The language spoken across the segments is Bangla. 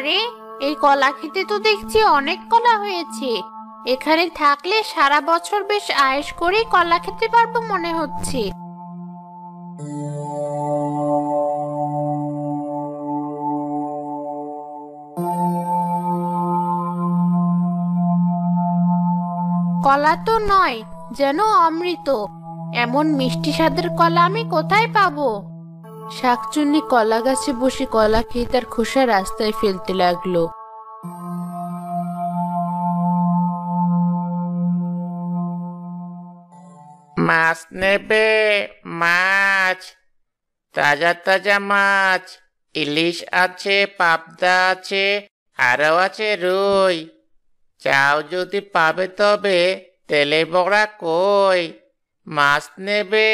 আরে, এই কলা খেতে তো দেখছি অনেক কলা হয়েছে। এখানে থাকলে সারা বছর বেশ আয়েশ করেই কলা খেতে পারবো মনে হচ্ছে। কলা তো নয়, যেন অমৃত। এমন মিষ্টি স্বাদের কলা আমি কোথায় পাবো? শাকচুন্নি কলা গাছে বসে কলা খেয়ে তার খোসা রাস্তায় ফেলতে লাগলো। মাছ নেবে? মাছ, তাজা তাজা মাছ। ইলিশ আছে, পাবদা আছে, আরো আছে রুই। চাও যদি পাবে, তবে তেলে বড়া কই। মাছ নেবে?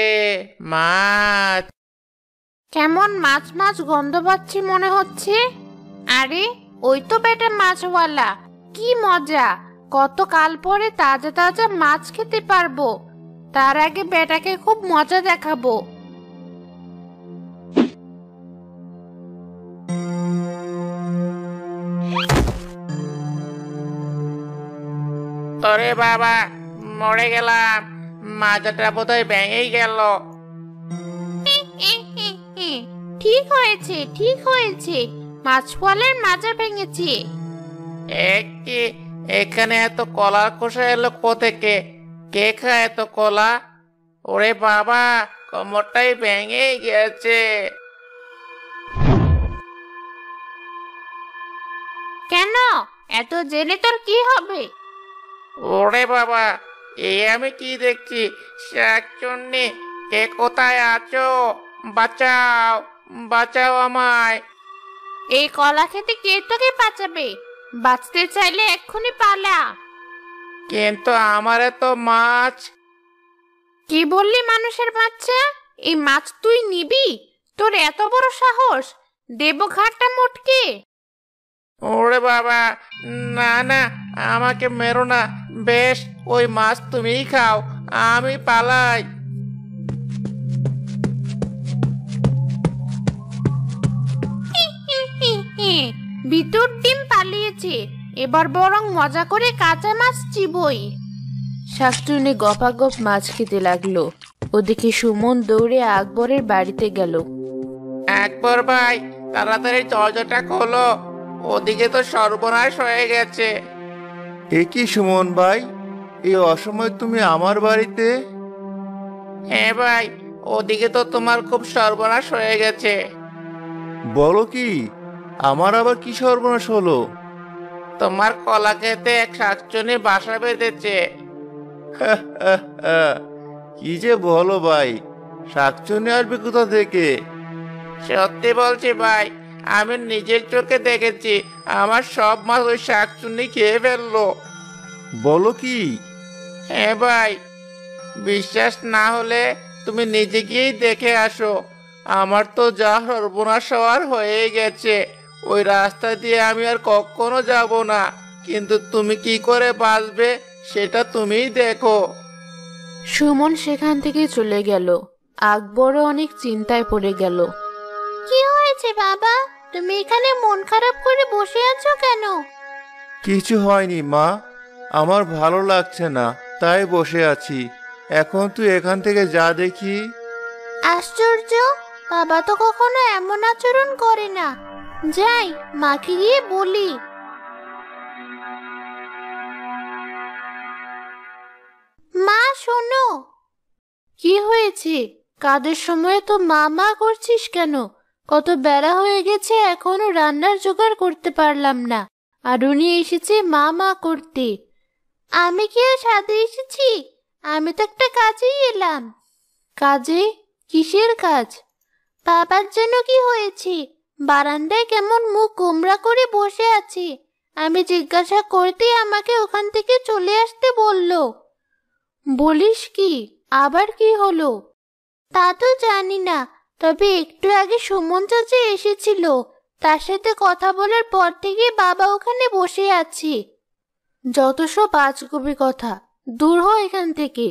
মাছ। কেমন মাছ মাছ গন্ধ পাচ্ছি মনে হচ্ছে। আরে, ওই তো বেটা মাছওয়ালা। কি মজা! কতকাল পরে তাজা তাজা মাছ খেতে পারবো। তার আগে বেটাকে খুব মজা দেখাবো। ওরে বাবা, মরে গেলাম। মাজাটা বোধহয় ভেঙেই গেল। ঠিক হয়েছে, ঠিক হয়েছে। মাছওয়ালার মাজা ভেঙেছে। কি, এখানে এত কলার খোসা এলো কোত্থেকে? কে খায় এত কলা? ওরে বাবা, কোমরটাই ভেঙে গেছে। কেন? এত জেনে তোর কি হবে? ওরে বাবা, আমি কি দেখছি? শাকচুন্নি, কে কোথায় আছো? বাঁচাও, বাঁচাও আমায়। এই কলা খেতে কে তোকে বাঁচাবে? বাঁচতে চাইলে এক্ষুনি পালা। কিন্তু আমারে তো মাছ। কি বললি মানুষের বাচ্চা? এই মাছ তুই নিবি? তোর এত বড় সাহস! দেবো ঘাটটা মোটকে। ওরে বাবা, না না, আমাকে মেরো না। বেশ, ওই মাছ তুমিই খাও, আমি পালাই। ভিতর ডিম পালিয়েছে। এবার বরং মজা করে কাঁচা মাছ চিবই। শাকচুন্নি গপাগপ মাছ খেতে লাগলো। ওদিকে সুমন দৌড়ে আকবরের বাড়িতে গেল। আকবর ভাই, তাড়াতাড়ি দরজাটা খোলো। ওদিকে তো সর্বনাশ হয়ে গেছে। এ কি সুমন ভাই, এই অসময় তুমি আমার বাড়িতে? হ্যাঁ ভাই, ওদিকে তো তোমার খুব সর্বনাশ হয়ে গেছে। বলো কি? আমার আবার কি সর্বনাশ হলো? তোমার কলা খেতে এক শাকচুন্নি বাসা বেঁধেছে। কি যে বলো ভাই, শাকচুন্নি আসবে কোথা থেকে? সত্যি বলছি ভাই, আমি নিজের চোখে দেখেছি। আমার সব মাছ ওই শাকচুন্নি খেয়ে ফেললো। বলো কি? হ্যাঁ ভাই, বিশ্বাস না হলে তুমি নিজে গিয়েই দেখে আসো। আমার তো যা সর্বনাশ হওয়ার হয়ে গেছে। ওই রাস্তা দিয়ে আমি আর কখনো যাব না। কিন্তু তুমি কি করে বাঁচবে, সেটা তুমিই দেখো। সুমন সেখান থেকে চলে গেল। আকবরও অনেক চিন্তায় পড়ে গেল। কি হয়েছে বাবা? তুমি এখানে মন খারাপ করে বসে আছো কেন? কিছু হয়নি মা, আমার ভালো লাগছে না, তাই বসে আছি। এখন তুই এখান থেকে যা দেখি। আশ্চর্য, বাবা তো কখনো এমন আচরণ করে না। যাই, মাকে গিয়ে বলি। মা শোনো। কি হয়েছে? কাদের সময় তো মা মা করছিস কেন? কত বেলা হয়ে গেছে, এখনো রান্নার জোগাড় করতে পারলাম না, আর উনি এসেছে মা মা করতে। আমি কি আর সাথে এসেছি? আমি তো একটা কাজেই এলাম। কাজে? কিসের কাজ? বাবার যেন কি হয়েছে? বারান্দায় কেমন মুখ গোমড়া করে বসে আছে। আমি জিজ্ঞাসা করতে আমাকে ওখান থেকে চলে আসতে বলল। বলিস কি? আবার কি হলো? তা তো জানি না, তবে একটু আগে সুমন চাচা এসেছিল। তার সাথে কথা বলার পর থেকে বাবা ওখানে বসে আছে। যত সব আজগুবি কথা, দূর হ এখান থেকে।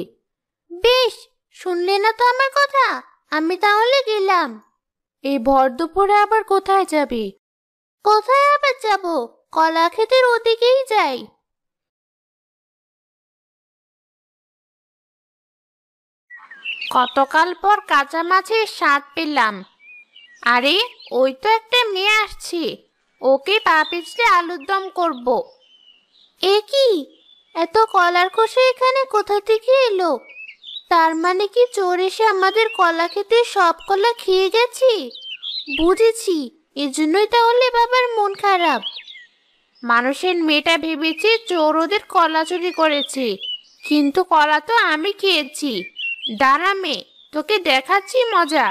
বেশ, শুনলে না তো আমার কথা? আমি তাহলে গেলাম। এই ভর দুপুরে আবার কোথায় যাবি? কোথায় আবার যাব? কলা ক্ষেতের ওদিকেই যাই। কতকাল পর কাঁচা মাছের স্বাদ পেলাম। আরে, ওই তো একটা মেয়ে আসছে। ওকে পা পিছলে আলুর দম করব। এ কি? এত কলার খোসা এখানে কোথা থেকে এলো? তার মানে কি চোর এসে আমাদের কলা খেতে সব কলা খেয়ে গেছে? বুঝেছি, এজন্যই তাহলে বাবার মন খারাপ। মানুষের মেয়েটা ভেবেছে চোর ওদের কলা চুরি করেছে, কিন্তু কলা তো আমি খেয়েছি। দাঁড়া মেয়ে, তোকে দেখাচ্ছি মজা।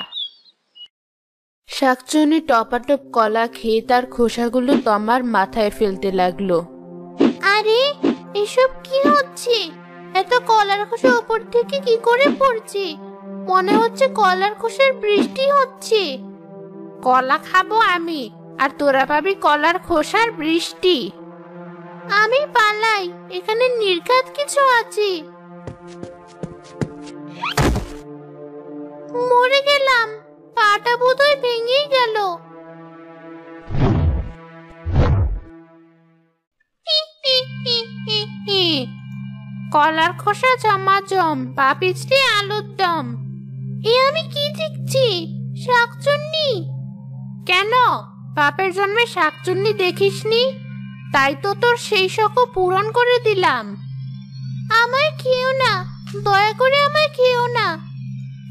শাকচুন্নি টপাটপ কলা খেয়ে তার খোসাগুলো তমার মাথায় ফেলতে লাগলো। আরে, এসব কি হচ্ছে? এত কলার খোসা উপর থেকে কি করে পড়ছে? মনে হচ্ছে কলার খোসার বৃষ্টি হচ্ছে। কলা খাবো আমি, আর তোরা পাবি কলার খোসার বৃষ্টি। আমি পালাই, এখানে নির্ঘাত কিছু আছে। মরে গেলাম, পাটা বোধহয় ভেঙেই গেল। কলার খোসা জমাজম, পা পিছলে আলুর দম। এ আমি কি দেখছি? শাকচুন্নি। কেন, বাপের জন্মে শাকচুন্নি দেখিসনি? তাই তো তোর সেই শখ পূরণ করে দিলাম। আমায় খেও না, দয়া করে আমায় খেও না।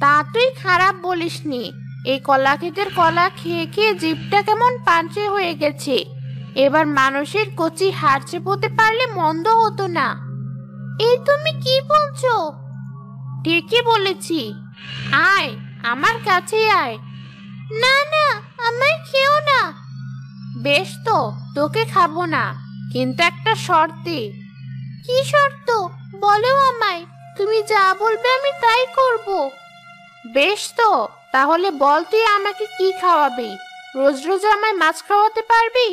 তা তুই খারাপ বলিসনি। এই কলা ক্ষেতের কলা খেয়ে খেয়ে জিভটা কেমন পাঞ্চে হয়ে গেছে। এবার মানুষের কচি হাড় চেপোতে পারলে মন্দ হতো না। এই তুমি কি বলছো? ঠিকই বলেছি। আয়, আমার কাছে আয়। না না, আমায় খেও না। বেশ তো, তোকে খাবো না, কিন্তু একটা শর্তে। কি শর্ত? বলো আমায়। তুমি যা বলবে আমি তাই করব। বেশ তো, তাহলে বল তুই আমাকে কি খাওয়াবি? রোজ রোজ আমায় মাছ খাওয়াতে পারবি?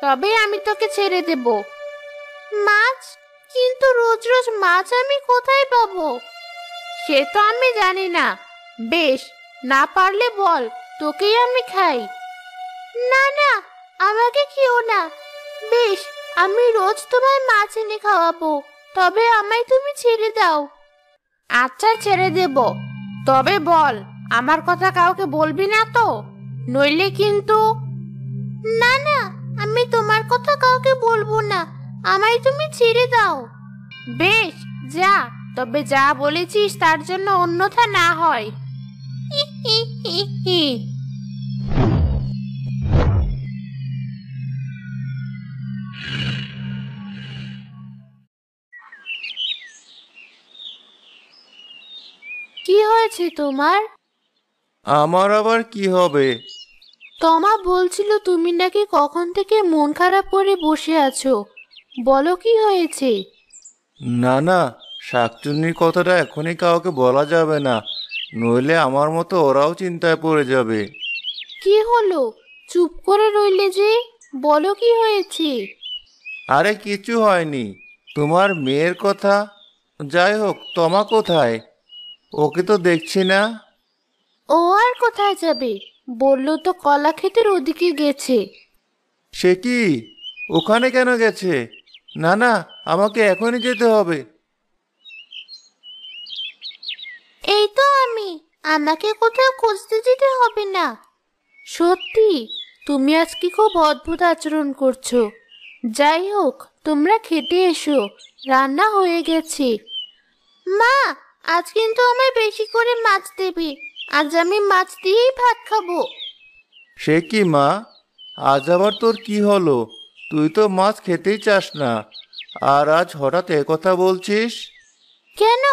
তবে আমি তোকে ছেড়ে দেব। মাছ? কিন্তু রোজ রোজ মাছ আমি কোথায় পাবো? সে তো আমি জানি না। বেশ, না পারলে বল, তোকেই আমি খাই। না না, আমাকে খেও না। বেশ, আমি রোজ তোমায় মাছ এনে খাওয়াবো, তবে আমায় তুমি ছেড়ে দাও। আচ্ছা, ছেড়ে দেব। তবে বল, আমার কথা কাউকে বলবি না তো? নইলে কিন্তু। না না, আমি তোমার কথা কাউকে বলবো না। আমায় তুমি ছেড়ে দাও। বেশ, যা। তবে যা বলেছিস তার জন্য অন্যথা না হয়। হি হি হি হি। কি হয়েছে তোমার? আমার আবার কি হবে? তমা বলছিল তুমি নাকি কখন থেকে মন খারাপ করে বসে আছো। বলো কি হয়েছে? না না, শাকচুন্নির কথাটা এখনই কাউকে বলা যাবে না, নইলে আমার মতো ওরাও চিন্তায় পড়ে যাবে। কি হলো? চুপ করে রইলে যে, বলো কি হয়েছে? আরে কিছু হয়নি, তোমার মেয়ের কথা। যাই হোক, তমা কোথায়? ওকে তো দেখছি না। ও আর কোথায় যাবে? বললো তো কলা ক্ষেতের ওদিকে গেছে। সে কি? ওখানে কেন গেছে? না না, আমাকে এখনই যেতে হবে। এই তো আমি। আমাকে কোথাও খুঁজতে যেতে হবে না। সত্যি, তুমি আজকে খুব অদ্ভুত আচরণ করছো। যাই হোক, তোমরা খেতে এসো, রান্না হয়ে গেছে। মা, আজ কিন্তু আমায় বেশি করে মাছ দেবে। আজ আমি মাছ দিয়েই ভাত খাবো। সে কি মা, আজ আবার তোর কি হলো? তুই তো মাছ খেতেই চাস না, আর আজ হঠাৎ কথা বলছিস? কেন,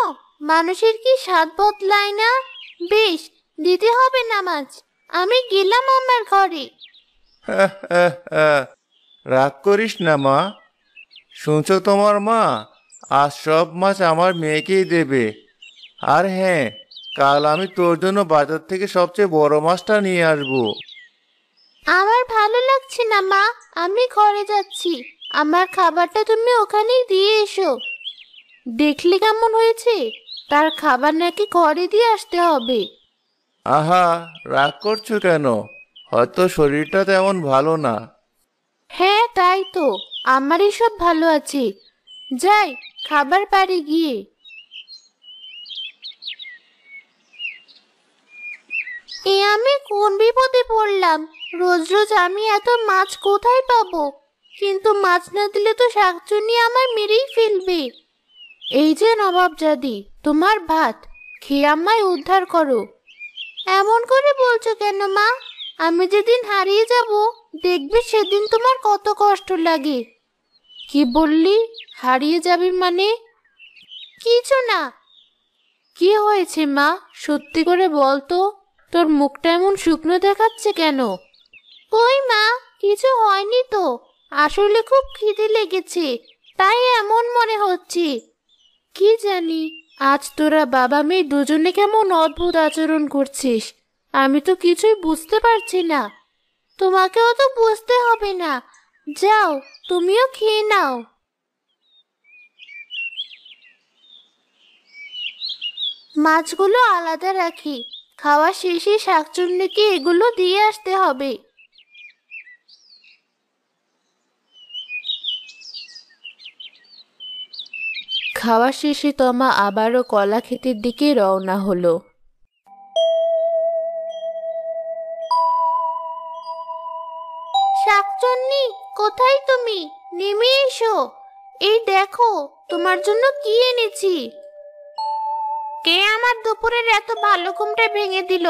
মানুষের কি স্বাদ বদলায় না? বেশ, দিতে হবে না মাছ। আমি গেলাম আমার ঘরে। রাগ করিস না মা। শুনছো তোমার মা, আজ সব মাছ আমার মেয়েকেই দেবে। আর হ্যাঁ, কাল আমি তোর জন্য বাজার থেকে সবচেয়ে বড় মাছটা নিয়ে আসবো। আমার ভালো লাগছে না মা, আমি ঘরে যাচ্ছি। আমার খাবারটা তুমি ওখানেই দিয়ে এসো। দেখলে কেমন হয়েছে? তার খাবার নাকি ঘরে দিয়ে আসতে হবে। আহা, রাগ করছো কেন? হয়তো শরীরটা তেমন ভালো না। হ্যাঁ তাই তো, আমারই সব ভালো আছে। যাই, খাবার পাড়ে গিয়ে। আমি কোন বিপদে পড়লাম? রোজ রোজ আমি এত মাছ কোথায় পাবো? কিন্তু মাছ না দিলে তো শাকচুন্নি আমায় মেরেই ফেলবে। এই যে নবাবজাদি, তোমার ভাত, খেয়ে আমায় উদ্ধার করো। এমন করে বলছো কেন মা? আমি যেদিন হারিয়ে যাব, দেখবে সেদিন তোমার কত কষ্ট লাগে। কি বললি? হারিয়ে যাবি মানে? কিছু না। কি হয়েছে মা, সত্যি করে বল তো। তোর মুখটা এমন শুকনো দেখাচ্ছে কেন? কই মা, কিছু হয়নি তো। আসলে খুব খিদে লেগেছে, তাই এমন মনে হচ্ছে। কি জানি, আজ তোরা বাবা মেয়ে দুজনে কেমন অদ্ভুত আচরণ করছিস। আমি তো কিছুই বুঝতে পারছি না। তোমাকেও তো বুঝতে হবে না। যাও, তুমিও খেয়ে নাও। মাছগুলো আলাদা রাখি, খাওয়া শেষে শাকচুন্নিকে এগুলো দিয়ে আসতে হবে। খাওয়া শেষে তমা আবারও কলা ক্ষেতের দিকে রওনা হলো। শাকচুন্নি, কোথায় তুমি? নেমে এসো। এই দেখো, তোমার জন্য কি এনেছি। কে আমার দুপুরের এত ভালো ঘুমটা ভেঙে দিল?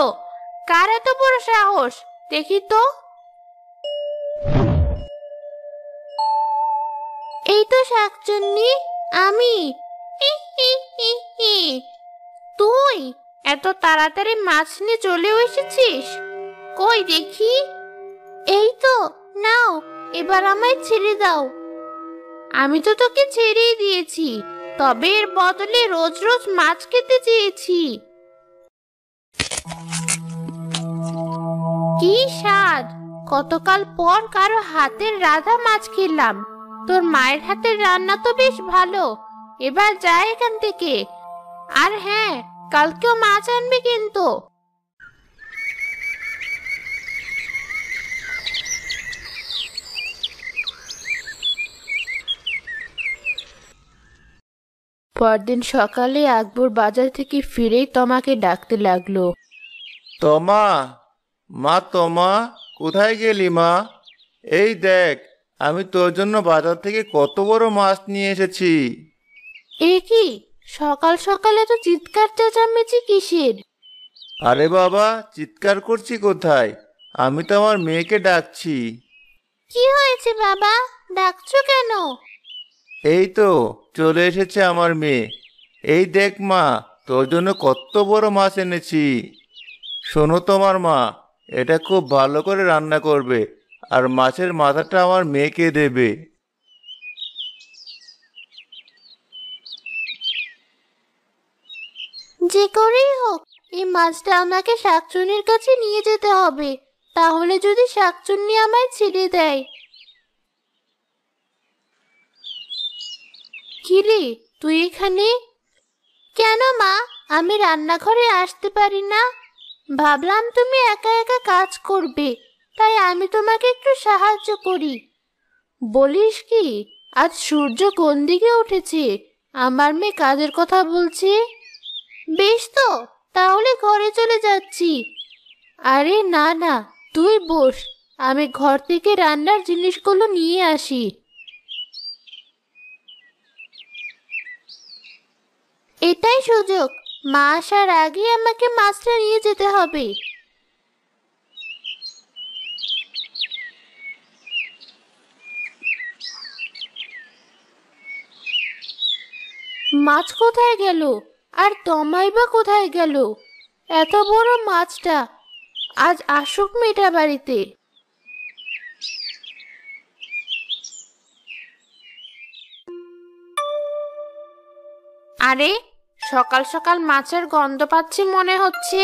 কার এত বড় সাহস? দেখি তো। এই তো শাকচুন্নি, আমি। হি হি হি হি। তুই এত তাড়াতাড়ি মাছ নিয়ে চলে এসেছিস? কই দেখি। এই তো, নাও, এবার আমায় ছেড়ে দাও। আমি তো তোকে ছেড়েই দিয়েছি, তবে এর বদলে রোজ রোজ মাছ খেতে চেয়েছি। কি স্বাদ! কতকাল পর কারো হাতের রাধা মাছ খেলাম। তোর মায়ের হাতের রান্না তো বেশ ভালো। এবার যা এখান থেকে। আর হ্যাঁ, কালকেও মাছ আনবি কিন্তু। পরদিন সকালে আকবর বাজার থেকে ফিরেই তমাকে ডাকতে লাগলো। তমা, মা তমা, কোথায় গেলি মা? এই দেখ, আমি তোর জন্য বাজার থেকে কত বড় মাছ নিয়ে এসেছি। এ কি, সকাল সকালে তো চিৎকার চেঁচামেচি কিসের? আরে বাবা, চিৎকার করছি কোথায়? আমি তো আমার মেয়েকে ডাকছি। কি হয়েছে বাবা, ডাকছো কেন? এই তো চলে এসেছে আমার মেয়ে। এই দেখ মা, তোর জন্য কত বড় মাছ এনেছি। শোনো তোমার মা, এটা খুব ভালো করে রান্না করবে, আর মাছের মাথাটা আমার মেয়েকে দেবে। যে করেই হোক, এই মাছটা আমাকে শাকচুন্নির কাছে নিয়ে যেতে হবে। তাহলে যদি শাকচুন্নি আমায় ছেড়ে দেয়। কিরে, তুই এখানে কেন মা? আমি রান্নাঘরে আসতে পারি না? ভাবলাম তুমি একা একা কাজ করবে, তাই আমি তোমাকে একটু সাহায্য করি। বলিস কি, আজ সূর্য কোন দিকে উঠেছে? আমার মেয়ে কাজের কথা বলছে। বেশ তো, তাহলে ঘরে চলে যাচ্ছি। আরে না না, তুই বস, আমি ঘর থেকে রান্নার জিনিসগুলো নিয়ে আসি। এটাই সুযোগ, মা আসার আগে আমাকে মাছটা নিয়ে যেতে হবে। মাছ কোথায় গেল? আর তমাই বা কোথায় গেল? এত বড় মাছটা আজ আসুক মেয়েটা বাড়িতে। আরে, সকাল সকাল মাছের গন্ধ পাচ্ছি মনে হচ্ছে।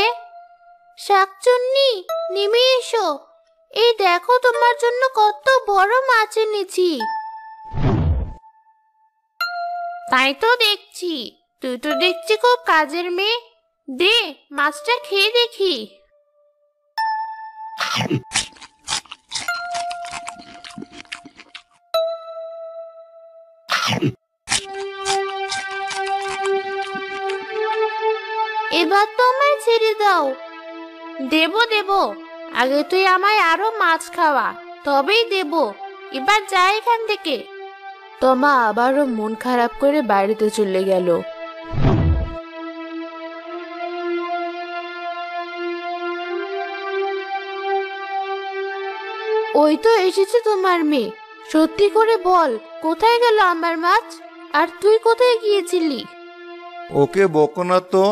শাকচুন্নি, নেমে এসো। এই দেখো, তোমার জন্য কত বড় মাছ এনেছি। তাই তো দেখছি, তুই তো দেখছি খুব কাজের মেয়ে। দে, মাছটা খেয়ে দেখি। এবার তো আমায় ছেড়ে দাও। দেব দেব, আগে তুই আমায় আরো মাছ খাওয়া, তবেই দেব। এবার যা এখান থেকে। তমা আবারও মন খারাপ করে বাড়িতে চলে গেল। ওই তো এসেছে তোমার মেয়ে। সত্যি করে বল, কোথায় গেল আমার মাছ? আর তুই কোথায় গিয়েছিলি? ওকে বকো না তো,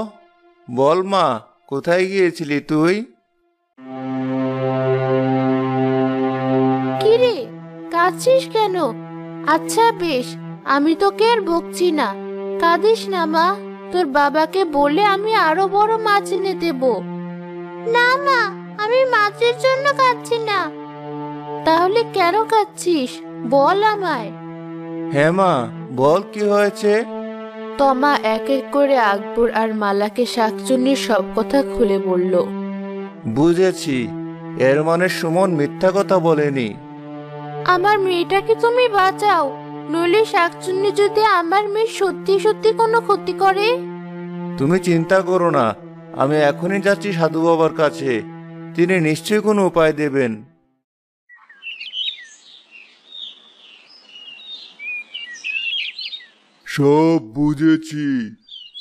বল মা, কোথায় গিয়েছিলি তুই? কিরে, কাঁদছিস কেন? আচ্ছা বেশ, আমি তোকে আর বকছি না। কাঁদিস না মা, তোর বাবাকে বলে আমি আরো বড় মাছ এনে দেব। না মা, আমি মাছের জন্য কাঁদছি না। তাহলে কেন কাঁদছিস বল আমায়। হ্যাঁ মা, বল কি হয়েছে? তমা এক এক করে আকবর আর মালাকে শাকচুন্নির সব কথা খুলে বলল। বুঝেছি, এর মানে সুমন মিথ্যা কথা বলেনি। আমার মেয়েটাকে তুমি বাঁচাও, নইলে শাকচুন্নি যদি আমার মেয়ে সত্যি সত্যি কোনো ক্ষতি করে। তুমি চিন্তা করো না, আমি এখনই যাচ্ছি সাধু বাবার কাছে। তিনি নিশ্চয়ই কোনো উপায় দেবেন। সব বুঝেছি,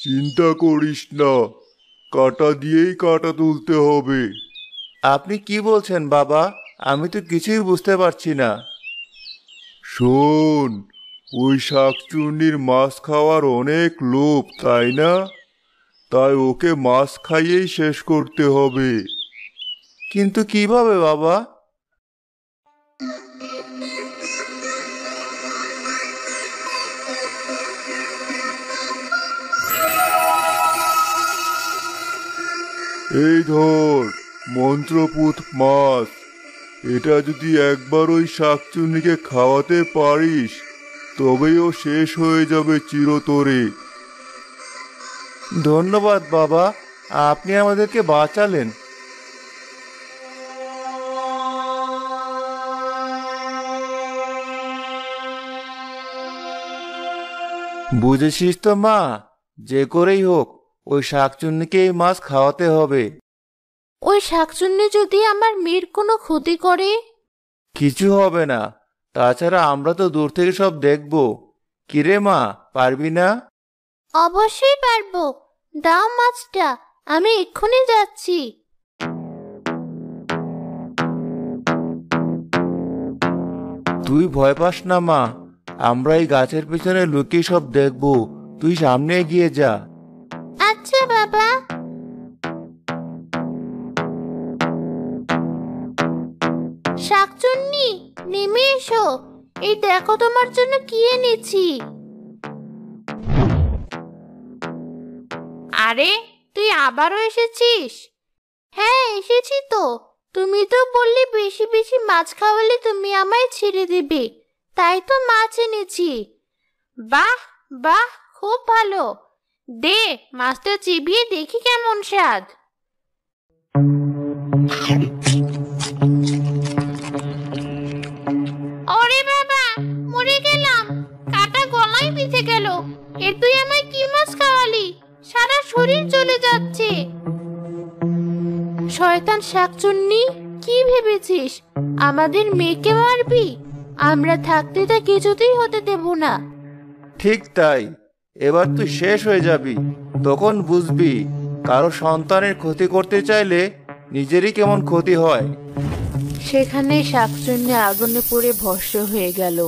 চিন্তা করিস না, কাঁটা দিয়েই কাঁটা তুলতে হবে। আপনি কি বলছেন বাবা? আমি তো কিছুই বুঝতে পারছি না। শোন, ওই শাকচুন্নির মাছ খাওয়ার অনেক লোভ, তাই না? তাই ওকে মাছ খাইয়েই শেষ করতে হবে। কিন্তু কিভাবে বাবা? এই ধর মন্ত্রপুত মাছ, এটা যদি একবার ওই শাকচুন্নিকে খাওয়াতে পারিস, তবেই ও শেষ হয়ে যাবে চিরতরে। ধন্যবাদ বাবা, আপনি আমাদেরকে বাঁচালেন। বুঝেছিস তো মা, যে করেই হোক ওই শাকচুন্নিকে এই মাছ খাওয়াতে হবে। ওই শাকচুন্নি যদি আমার মেয়ের কোনো ক্ষতি করে? কিছু হবে না, তাছাড়া আমরা তো দূর থেকে সব দেখব। কিরে মা, পারবি না? অবশ্যই পারবো, দাও মাছটা, আমি এক্ষুনি যাচ্ছি। তুই ভয় পাস না মা, আমরা এই গাছের পিছনে লুকিয়ে সব দেখব। তুই সামনে এগিয়ে যা। আচ্ছা বাবা। শাকচুন্নি, নেমে এসো, এই দেখো তোমার জন্য কি এনেছি। আরে, তুই আবারও এসেছিস? হ্যাঁ এসেছি তো। তুমি তো বললে বেশি বেশি মাছ খাওয়ালে তুমি আমায় ছেড়ে দেবে, তাই তো মাছ এনেছি। বাহ বাহ, খুব ভালো। দে, মাছটা চিবিয়ে দেখি কেমন স্বাদ। ওরে বাবা, মরে গেলাম, কাটা গলায় বিঁধে গেল। এ তুই আমায় কি মাছ খাওয়ালি? সারা শরীর চলে যাচ্ছে। শয়তান শাকচুন্নি, কি ভেবেছিস আমাদের মেয়েকে মারবি? আমরা থাকতে তা কিছুতেই হতে দেব না। ঠিক তাই, এবার তুই শেষ হয়ে যাবি। তখন বুঝবি কারো সন্তানের ক্ষতি করতে চাইলে নিজেরই কেমন ক্ষতি হয়। সেখানে শাকচুন্নি আগুনে পড়ে ভস্ম হয়ে গেল।